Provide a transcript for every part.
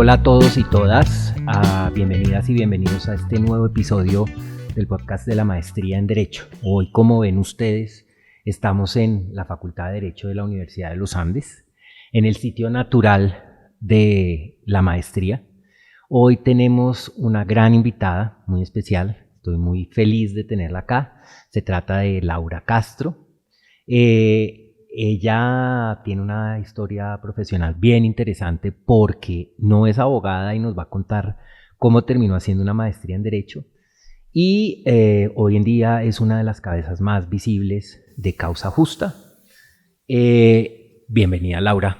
Hola a todos y todas, bienvenidas y bienvenidos a este nuevo episodio del podcast de la Maestría en Derecho. Hoy, como ven ustedes, estamos en la Facultad de Derecho de la Universidad de los Andes, en el sitio natural de la maestría. Hoy tenemos una gran invitada, muy especial, estoy muy feliz de tenerla acá. Se trata de Laura Castro. Ella tiene una historia profesional bien interesante porque no es abogada y nos va a contar cómo terminó haciendo una maestría en Derecho y hoy en día es una de las cabezas más visibles de Causa Justa. Bienvenida, Laura.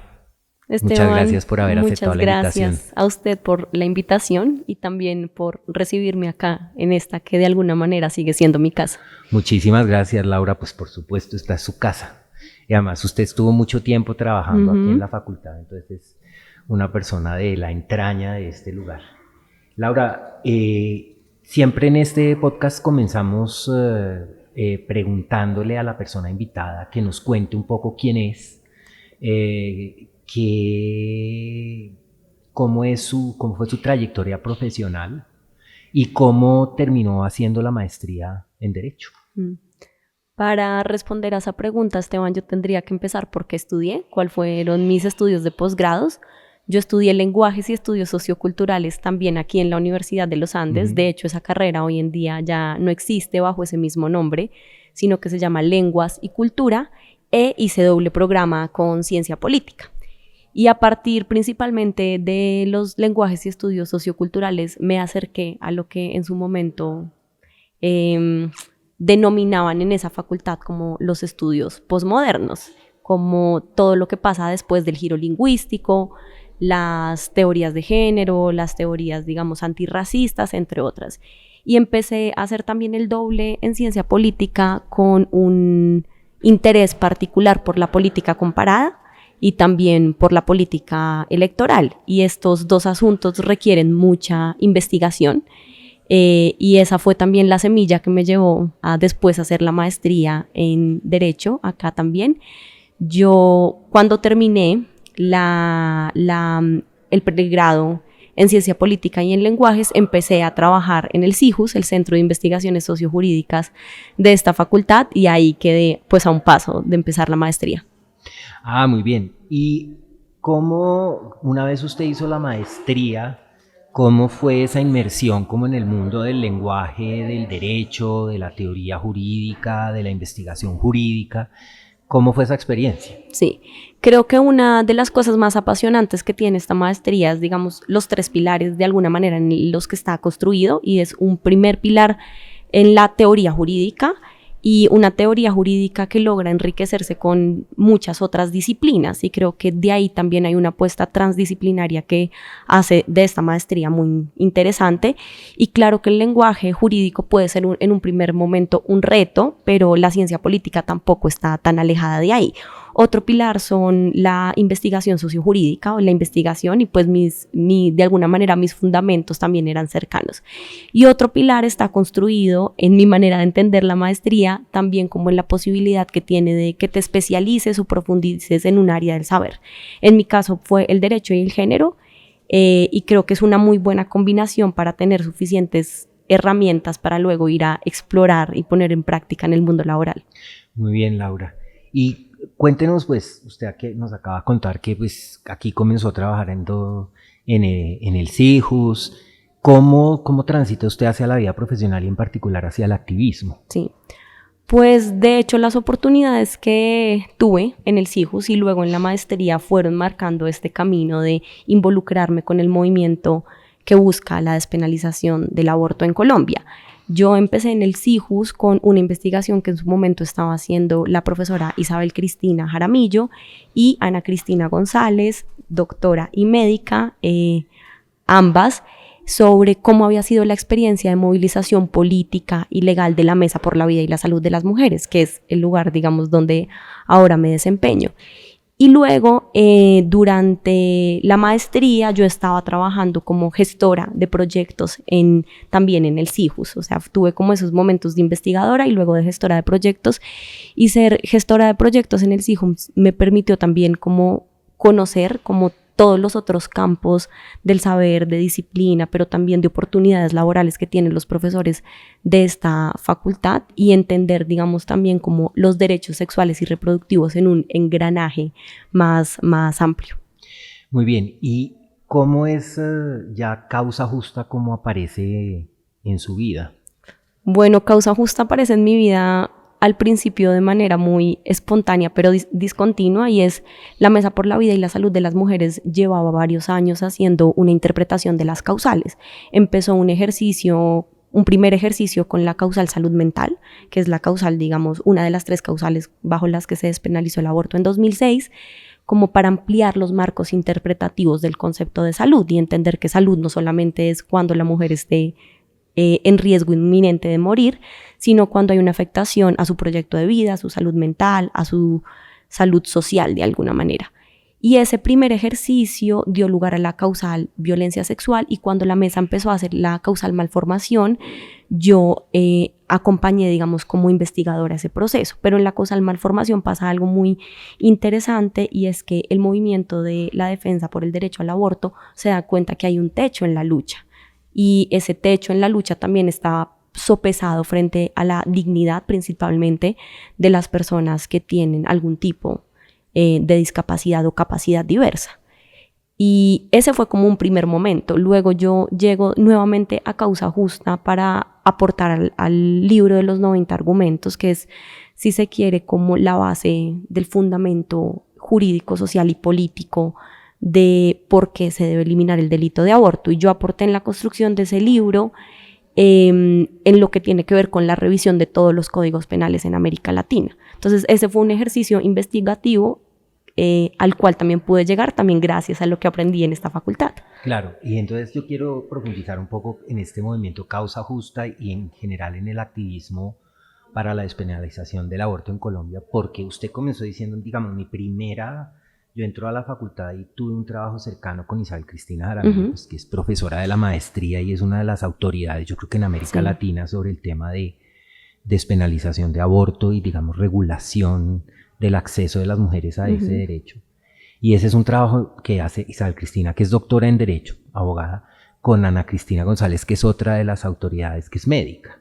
Esteban, muchas gracias por haber aceptado la invitación. Muchas gracias a usted por la invitación y también por recibirme acá en esta que de alguna manera sigue siendo mi casa. Muchísimas gracias, Laura, pues por supuesto esta es su casa. Y además usted estuvo mucho tiempo trabajando aquí en la facultad, entonces es una persona de la entraña de este lugar. Laura, siempre en este podcast comenzamos preguntándole a la persona invitada que nos cuente un poco quién es, cómo fue su trayectoria profesional y cómo terminó haciendo la maestría en Derecho. Para responder a esa pregunta, Esteban, yo tendría que empezar por qué estudié, cuáles fueron mis estudios de posgrados. Yo estudié lenguajes y estudios socioculturales también aquí en la Universidad de los Andes. De hecho, esa carrera hoy en día ya no existe bajo ese mismo nombre, sino que se llama Lenguas y Cultura, e hice doble programa con Ciencia Política. Y a partir principalmente de los lenguajes y estudios socioculturales me acerqué a lo que en su momento denominaban en esa facultad como los estudios posmodernos, como todo lo que pasa después del giro lingüístico, las teorías de género, las teorías, digamos, antirracistas, entre otras. Y empecé a hacer también el doble en ciencia política con un interés particular por la política comparada y también por la política electoral. Y estos dos asuntos requieren mucha investigación. Y esa fue también la semilla que me llevó a después hacer la maestría en Derecho, acá también. Yo, cuando terminé el pregrado en Ciencia Política y en Lenguajes, empecé a trabajar en el CIJUS, el Centro de Investigaciones Sociojurídicas de esta facultad, y ahí quedé pues a un paso de empezar la maestría. Muy bien. ¿Y cómo, una vez usted hizo la maestría, cómo fue esa inmersión como en el mundo del lenguaje, del derecho, de la teoría jurídica, de la investigación jurídica? ¿Cómo fue esa experiencia? Sí, creo que una de las cosas más apasionantes que tiene esta maestría es, digamos, los tres pilares de alguna manera en los que está construido, y es un primer pilar en la teoría jurídica, y una teoría jurídica que logra enriquecerse con muchas otras disciplinas, y creo que de ahí también hay una apuesta transdisciplinaria que hace de esta maestría muy interesante. Y claro que el lenguaje jurídico puede ser en un primer momento un reto, pero la ciencia política tampoco está tan alejada de ahí. Otro pilar son la investigación sociojurídica o la investigación, y pues de alguna manera mis fundamentos también eran cercanos. Y otro pilar está construido en mi manera de entender la maestría, también como en la posibilidad que tiene de que te especialices o profundices en un área del saber. En mi caso fue el derecho y el género, y creo que es una muy buena combinación para tener suficientes herramientas para luego ir a explorar y poner en práctica en el mundo laboral. Muy bien, Laura. Y cuéntenos, pues, usted que nos acaba de contar que pues aquí comenzó a trabajar en el CIJUS. ¿Cómo transita usted hacia la vida profesional y en particular hacia el activismo? Sí, pues de hecho las oportunidades que tuve en el CIJUS y luego en la maestría fueron marcando este camino de involucrarme con el movimiento que busca la despenalización del aborto en Colombia. Yo empecé en el CIJUS con una investigación que en su momento estaba haciendo la profesora Isabel Cristina Jaramillo y Ana Cristina González, doctora y médica, ambas, sobre cómo había sido la experiencia de movilización política y legal de la Mesa por la Vida y la Salud de las Mujeres, que es el lugar, digamos, donde ahora me desempeño. Y luego, durante la maestría, yo estaba trabajando como gestora de proyectos también en el CIJUS. O sea, tuve como esos momentos de investigadora y luego de gestora de proyectos. Y ser gestora de proyectos en el CIJUS me permitió también como conocer como todos los otros campos del saber, de disciplina, pero también de oportunidades laborales que tienen los profesores de esta facultad y entender, digamos, también como los derechos sexuales y reproductivos en un engranaje más amplio. Muy bien, ¿y cómo es ya Causa Justa, cómo aparece en su vida? Bueno, Causa Justa aparece en mi vida al principio de manera muy espontánea, pero discontinua, y es la Mesa por la Vida y la Salud de las Mujeres. Llevaba varios años haciendo una interpretación de las causales. Empezó un primer ejercicio con la causal salud mental, que es la causal, digamos, una de las 3 causales bajo las que se despenalizó el aborto en 2006, como para ampliar los marcos interpretativos del concepto de salud y entender que salud no solamente es cuando la mujer esté en riesgo inminente de morir, sino cuando hay una afectación a su proyecto de vida, a su salud mental, a su salud social de alguna manera. Y ese primer ejercicio dio lugar a la causal violencia sexual, y cuando la mesa empezó a hacer la causal malformación, yo acompañé, digamos, como investigadora ese proceso. Pero en la causal malformación pasa algo muy interesante, y es que el movimiento de la defensa por el derecho al aborto se da cuenta que hay un techo en la lucha, y ese techo en la lucha también está sopesado frente a la dignidad principalmente de las personas que tienen algún tipo de discapacidad o capacidad diversa. Y ese fue como un primer momento. Luego yo llego nuevamente a Causa Justa para aportar al libro de los 90 argumentos, que es, si se quiere, como la base del fundamento jurídico, social y político de por qué se debe eliminar el delito de aborto. Y yo aporté en la construcción de ese libro en lo que tiene que ver con la revisión de todos los códigos penales en América Latina. Entonces ese fue un ejercicio investigativo al cual también pude llegar, también gracias a lo que aprendí en esta facultad. Claro, y entonces yo quiero profundizar un poco en este movimiento Causa Justa y en general en el activismo para la despenalización del aborto en Colombia, porque usted comenzó diciendo, digamos, yo entro a la facultad y tuve un trabajo cercano con Isabel Cristina Jaramillo, pues, que es profesora de la maestría y es una de las autoridades, yo creo que en América Latina, sobre el tema de despenalización de aborto y, digamos, regulación del acceso de las mujeres a ese derecho. Y ese es un trabajo que hace Isabel Cristina, que es doctora en Derecho, abogada, con Ana Cristina González, que es otra de las autoridades, que es médica.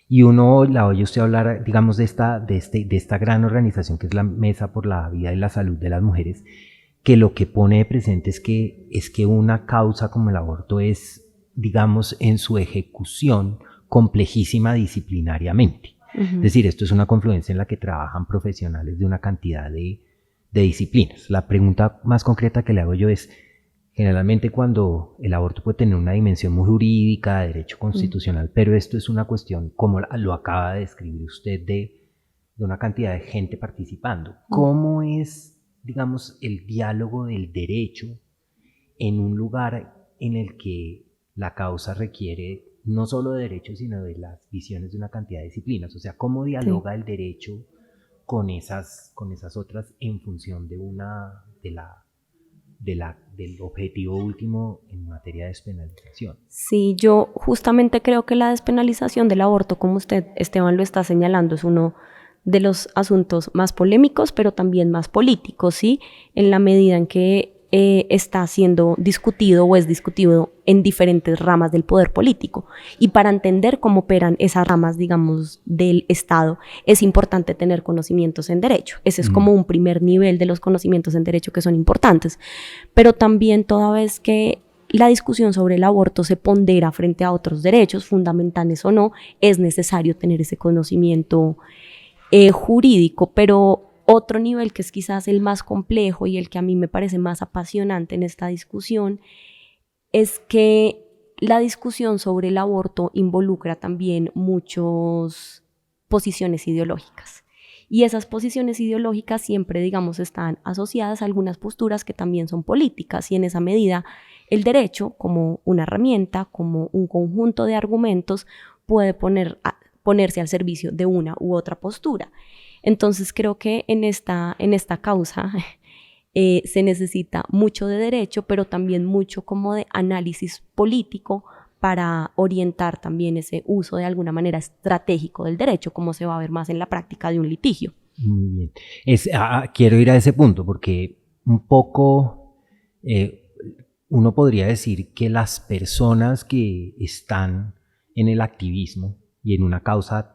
Y uno la oye usted hablar, digamos, de esta gran organización que es la Mesa por la Vida y la Salud de las Mujeres, que lo que pone de presente es que una causa como el aborto es, digamos, en su ejecución complejísima disciplinariamente. Es decir, esto es una confluencia en la que trabajan profesionales de una cantidad de disciplinas. La pregunta más concreta que le hago yo es, generalmente cuando el aborto puede tener una dimensión muy jurídica, de derecho constitucional, pero esto es una cuestión, como lo acaba de describir usted, de una cantidad de gente participando. ¿Cómo es, digamos, el diálogo del derecho en un lugar en el que la causa requiere no solo de derechos, sino de las visiones de una cantidad de disciplinas? O sea, ¿cómo dialoga el derecho con esas otras en función del objetivo último en materia de despenalización? Sí, yo justamente creo que la despenalización del aborto, como usted, Esteban, lo está señalando, es uno de los asuntos más polémicos, pero también más políticos, ¿sí? En la medida en que está siendo discutido o es discutido en diferentes ramas del poder político. Y para entender cómo operan esas ramas, digamos, del Estado, es importante tener conocimientos en derecho. Ese es como un primer nivel de los conocimientos en derecho que son importantes. Pero también toda vez que la discusión sobre el aborto se pondera frente a otros derechos, fundamentales o no, es necesario tener ese conocimiento jurídico. Pero otro nivel que es quizás el más complejo y el que a mí me parece más apasionante en esta discusión es que la discusión sobre el aborto involucra también muchas posiciones ideológicas. Y esas posiciones ideológicas siempre, digamos, están asociadas a algunas posturas que también son políticas, y en esa medida el derecho, como una herramienta, como un conjunto de argumentos, puede ponerse al servicio de una u otra postura. Entonces creo que en esta causa se necesita mucho de derecho, pero también mucho como de análisis político para orientar también ese uso de alguna manera estratégico del derecho, como se va a ver más en la práctica de un litigio. Muy bien. Quiero ir a ese punto porque un poco uno podría decir que las personas que están en el activismo y en una causa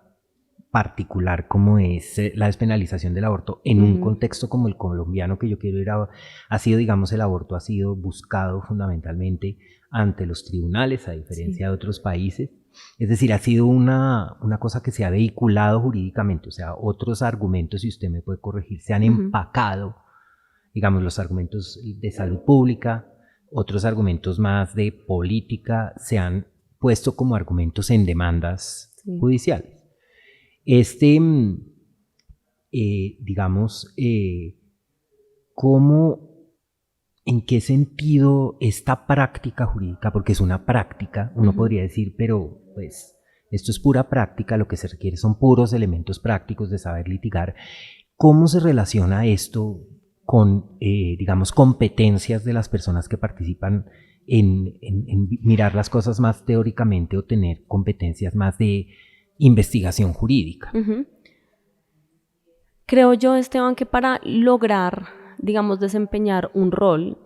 particular como es la despenalización del aborto en un contexto como el colombiano que yo quiero ir ha sido, digamos, el aborto ha sido buscado fundamentalmente ante los tribunales, a diferencia de otros países. Es decir, ha sido una cosa que se ha vehiculado jurídicamente, o sea, otros argumentos, si usted me puede corregir, se han empacado, digamos, los argumentos de salud pública, otros argumentos más de política, se han puesto como argumentos en demandas judiciales. Digamos, ¿en qué sentido esta práctica jurídica, porque es una práctica, uno podría decir, pero pues esto es pura práctica, lo que se requiere son puros elementos prácticos de saber litigar, ¿cómo se relaciona esto con, digamos, competencias de las personas que participan en mirar las cosas más teóricamente o tener competencias más de investigación jurídica? Creo yo, Esteban, que para lograr, digamos, desempeñar un rol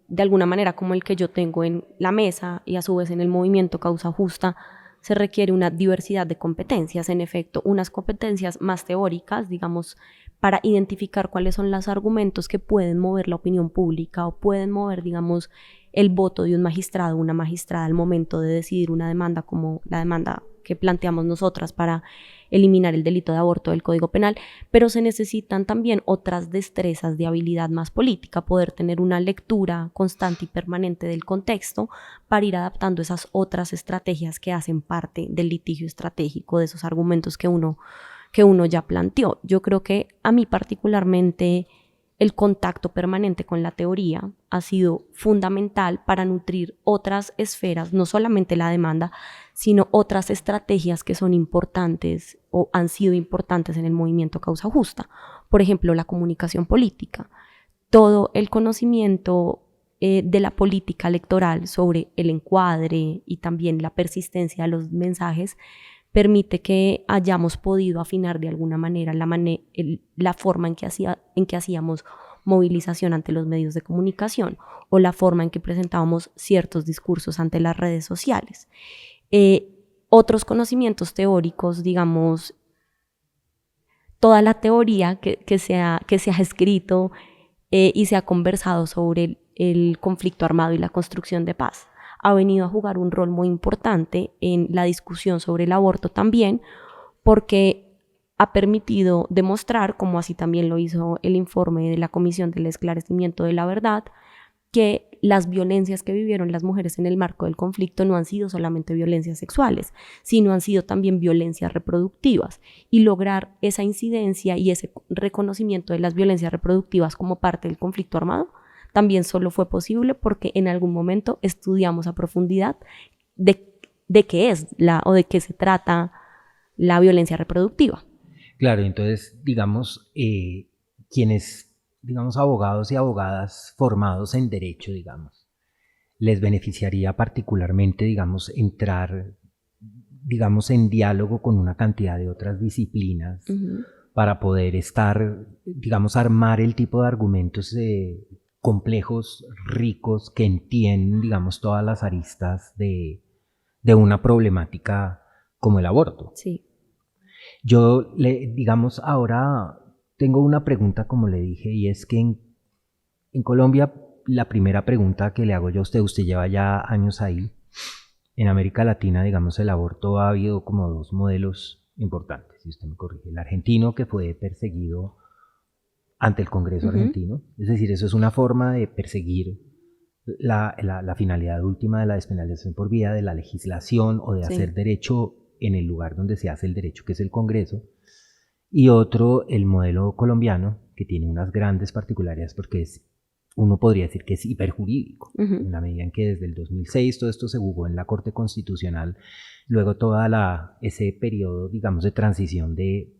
de alguna manera como el que yo tengo en la mesa y a su vez en el movimiento Causa Justa, se requiere una diversidad de competencias, en efecto, unas competencias más teóricas, digamos, para identificar cuáles son los argumentos que pueden mover la opinión pública o pueden mover, digamos, el voto de un magistrado o una magistrada al momento de decidir una demanda como la demanda que planteamos nosotras para eliminar el delito de aborto del Código Penal, pero se necesitan también otras destrezas de habilidad más política, poder tener una lectura constante y permanente del contexto para ir adaptando esas otras estrategias que hacen parte del litigio estratégico, de esos argumentos que uno ya planteó. Yo creo que a mí particularmente el contacto permanente con la teoría ha sido fundamental para nutrir otras esferas, no solamente la demanda, sino otras estrategias que son importantes o han sido importantes en el movimiento Causa Justa. Por ejemplo, la comunicación política. Todo el conocimiento de la política electoral sobre el encuadre y también la persistencia de los mensajes permite que hayamos podido afinar de alguna manera la forma en que hacíamos movilización ante los medios de comunicación o la forma en que presentábamos ciertos discursos ante las redes sociales. Otros conocimientos teóricos, digamos, toda la teoría que se ha escrito y se ha conversado sobre el conflicto armado y la construcción de paz ha venido a jugar un rol muy importante en la discusión sobre el aborto también, porque ha permitido demostrar, como así también lo hizo el informe de la Comisión del Esclarecimiento de la Verdad, que las violencias que vivieron las mujeres en el marco del conflicto no han sido solamente violencias sexuales, sino han sido también violencias reproductivas, y lograr esa incidencia y ese reconocimiento de las violencias reproductivas como parte del conflicto armado también solo fue posible porque en algún momento estudiamos a profundidad de qué es o de qué se trata la violencia reproductiva. Claro, entonces, digamos, quienes, digamos, abogados y abogadas formados en derecho, digamos, les beneficiaría particularmente, digamos, entrar, digamos, en diálogo con una cantidad de otras disciplinas para poder estar, digamos, armar el tipo de argumentos complejos, ricos, que entienden, digamos, todas las aristas de una problemática como el aborto. Sí. Yo, digamos, ahora tengo una pregunta, como le dije, y es que en Colombia, la primera pregunta que le hago yo a usted lleva ya años ahí. En América Latina, digamos, el aborto ha habido como dos modelos importantes, si usted me corrige. El argentino, que fue perseguido ante el Congreso argentino, es decir, eso es una forma de perseguir la finalidad última de la despenalización por vía de la legislación o de hacer derecho en el lugar donde se hace el derecho, que es el Congreso. Y otro, el modelo colombiano, que tiene unas grandes particularidades porque uno podría decir que es hiperjurídico, en la medida en que desde el 2006 todo esto se jugó en la Corte Constitucional, luego ese periodo, digamos, de transición de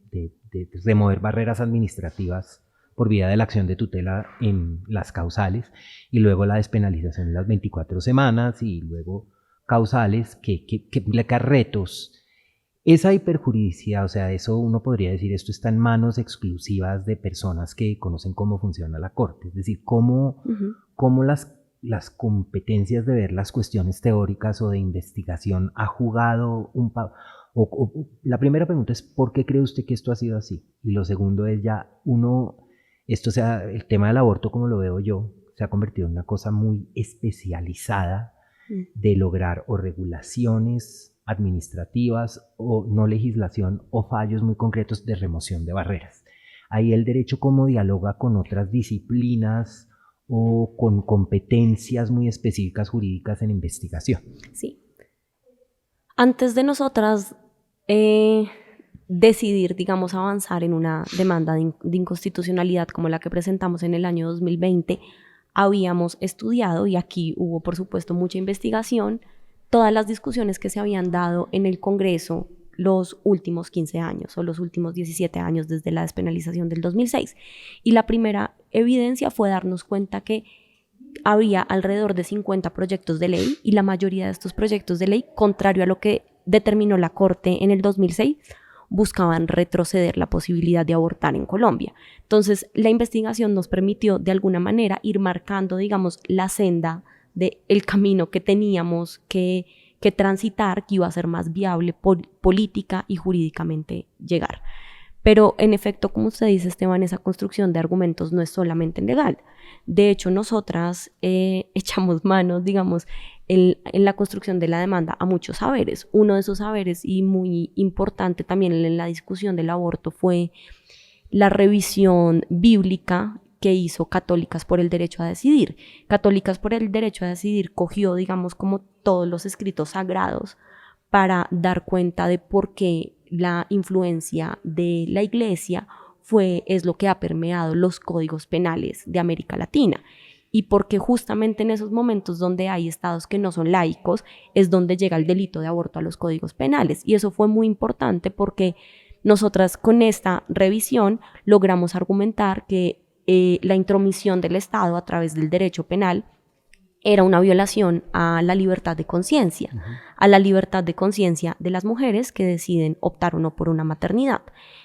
remover barreras administrativas por vía de la acción de tutela en las causales, y luego la despenalización en las 24 semanas, y luego causales que implica retos. esa hiperjuridicidad, o sea, eso uno podría decir, esto está en manos exclusivas de personas que conocen cómo funciona la Corte, es decir, cómo las competencias de ver las cuestiones teóricas o de investigación ha jugado un papel. La primera pregunta es, ¿por qué cree usted que esto ha sido así? Y lo segundo es el tema del aborto, como lo veo yo, se ha convertido en una cosa muy especializada de lograr o regulaciones administrativas o no legislación o fallos muy concretos de remoción de barreras. Ahí el derecho cómo dialoga con otras disciplinas o con competencias muy específicas jurídicas en investigación. Sí. Antes de nosotras decidir, digamos, avanzar en una demanda de inconstitucionalidad como la que presentamos en el año 2020, habíamos estudiado, y aquí hubo por supuesto mucha investigación, todas las discusiones que se habían dado en el Congreso los últimos 15 años o los últimos 17 años desde la despenalización del 2006. Y la primera evidencia fue darnos cuenta que había alrededor de 50 proyectos de ley y la mayoría de estos proyectos de ley, contrario a lo que determinó la Corte en el 2006, buscaban retroceder la posibilidad de abortar en Colombia. Entonces, la investigación nos permitió de alguna manera ir marcando, digamos, la senda del camino que teníamos que transitar, que iba a ser más viable política y jurídicamente llegar. Pero en efecto, como usted dice, Esteban, esa construcción de argumentos no es solamente legal. De hecho, nosotras echamos manos, digamos, en la construcción de la demanda a muchos saberes. Uno de esos saberes, y muy importante también en la discusión del aborto, fue la revisión bíblica que hizo Católicas por el Derecho a Decidir. Católicas por el Derecho a Decidir cogió, digamos, como todos los escritos sagrados para dar cuenta de por qué la influencia de la Iglesia es lo que ha permeado los códigos penales de América Latina, y porque justamente en esos momentos donde hay estados que no son laicos es donde llega el delito de aborto a los códigos penales. Y eso fue muy importante porque nosotras con esta revisión logramos argumentar que la intromisión del Estado a través del derecho penal era una violación a la libertad de conciencia, a la libertad de conciencia de las mujeres que deciden optar o no por una maternidad.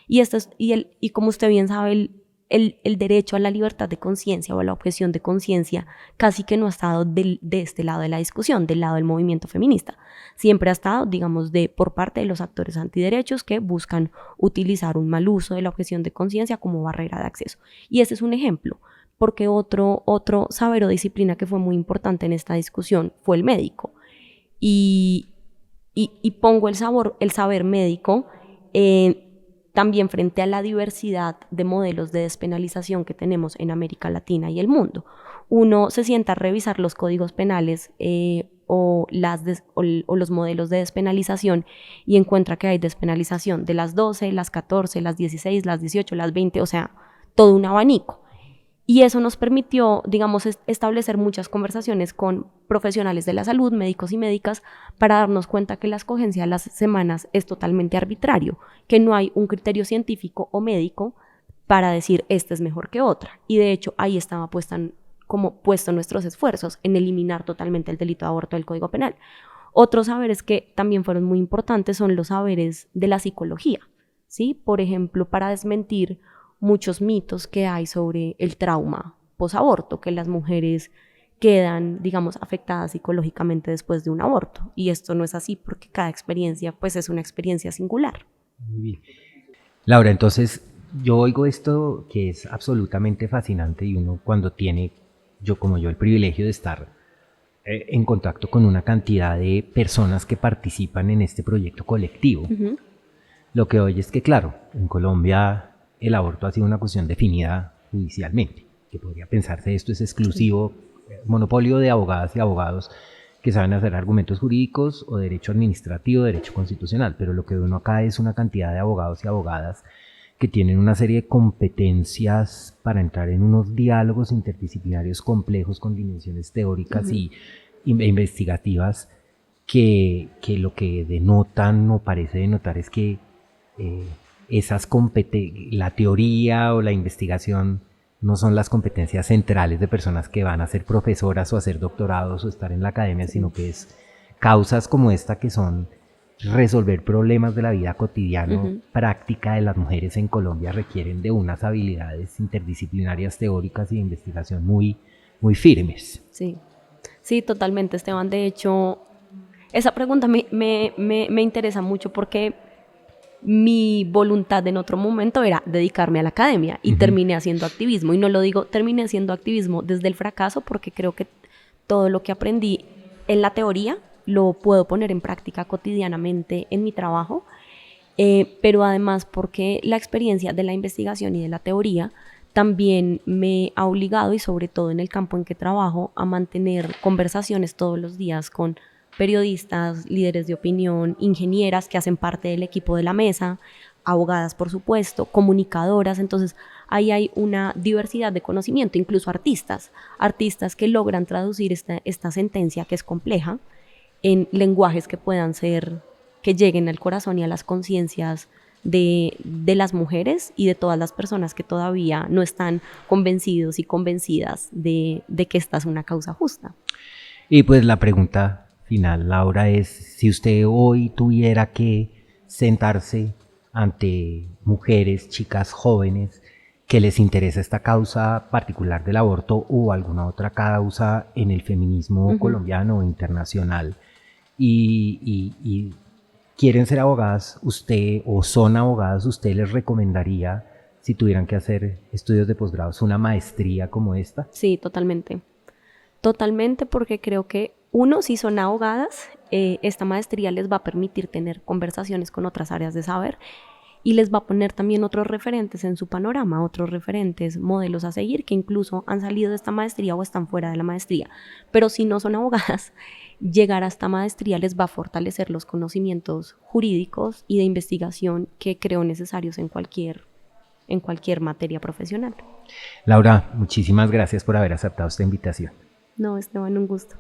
Y como usted bien sabe, el derecho a la libertad de conciencia o a la objeción de conciencia casi que no ha estado de este lado de la discusión, del lado del movimiento feminista. Siempre ha estado, digamos, por parte de los actores antiderechos que buscan utilizar un mal uso de la objeción de conciencia como barrera de acceso. Y ese es un ejemplo, porque otro saber o disciplina que fue muy importante en esta discusión fue el médico. Y pongo el saber médico también frente a la diversidad de modelos de despenalización que tenemos en América Latina y el mundo. Uno se sienta a revisar los códigos penales o los modelos de despenalización y encuentra que hay despenalización de las 12, las 14, las 16, las 18, las 20, o sea, todo un abanico. Y eso nos permitió, digamos, establecer muchas conversaciones con profesionales de la salud, médicos y médicas, para darnos cuenta que la escogencia de las semanas es totalmente arbitrario, que no hay un criterio científico o médico para decir esta es mejor que otra. Y de hecho ahí estaba puesto nuestros esfuerzos en eliminar totalmente el delito de aborto del Código Penal. Otros saberes que también fueron muy importantes son los saberes de la psicología, ¿sí? Por ejemplo, para desmentir muchos mitos que hay sobre el trauma posaborto, que las mujeres quedan, digamos, afectadas psicológicamente después de un aborto. Y esto no es así porque cada experiencia, pues, es una experiencia singular. Muy bien. Laura, entonces, yo oigo esto que es absolutamente fascinante y uno cuando tiene, como yo, el privilegio de estar en contacto con una cantidad de personas que participan en este proyecto colectivo, lo que oye es que, claro, en Colombia el aborto ha sido una cuestión definida judicialmente, que podría pensarse esto es exclusivo, monopolio de abogadas y abogados que saben hacer argumentos jurídicos o derecho administrativo, derecho constitucional, pero lo que uno acá es una cantidad de abogados y abogadas que tienen una serie de competencias para entrar en unos diálogos interdisciplinarios complejos con dimensiones teóricas e investigativas que lo que denotan o parece denotar es que la teoría o la investigación no son las competencias centrales de personas que van a ser profesoras o hacer doctorados o estar en la academia, sino que es causas como esta que son resolver problemas de la vida cotidiana, práctica de las mujeres en Colombia requieren de unas habilidades interdisciplinarias teóricas y de investigación muy, muy firmes. Sí, sí, totalmente, Esteban. De hecho, esa pregunta me interesa mucho porque mi voluntad en otro momento era dedicarme a la academia y terminé haciendo activismo. Y no lo digo, terminé haciendo activismo desde el fracaso porque creo que todo lo que aprendí en la teoría lo puedo poner en práctica cotidianamente en mi trabajo, pero además porque la experiencia de la investigación y de la teoría también me ha obligado, y sobre todo en el campo en que trabajo, a mantener conversaciones todos los días con periodistas, líderes de opinión, ingenieras que hacen parte del equipo de la mesa, abogadas por supuesto, comunicadoras. Entonces ahí hay una diversidad de conocimiento, incluso artistas que logran traducir esta sentencia que es compleja en lenguajes que puedan ser, que lleguen al corazón y a las conciencias de las mujeres y de todas las personas que todavía no están convencidos y convencidas de que esta es una causa justa. Y pues la pregunta final, Laura, es si usted hoy tuviera que sentarse ante mujeres, chicas jóvenes, que les interesa esta causa particular del aborto o alguna otra causa en el feminismo colombiano o internacional, y quieren ser abogadas, usted o son abogadas, usted les recomendaría, si tuvieran que hacer estudios de posgrados, una maestría como esta? Sí, totalmente. Totalmente, porque creo que si son abogadas, esta maestría les va a permitir tener conversaciones con otras áreas de saber y les va a poner también otros referentes en su panorama, otros referentes, modelos a seguir que incluso han salido de esta maestría o están fuera de la maestría. Pero si no son abogadas, llegar a esta maestría les va a fortalecer los conocimientos jurídicos y de investigación que creo necesarios en cualquier materia profesional. Laura, muchísimas gracias por haber aceptado esta invitación. No, Esteban, un gusto.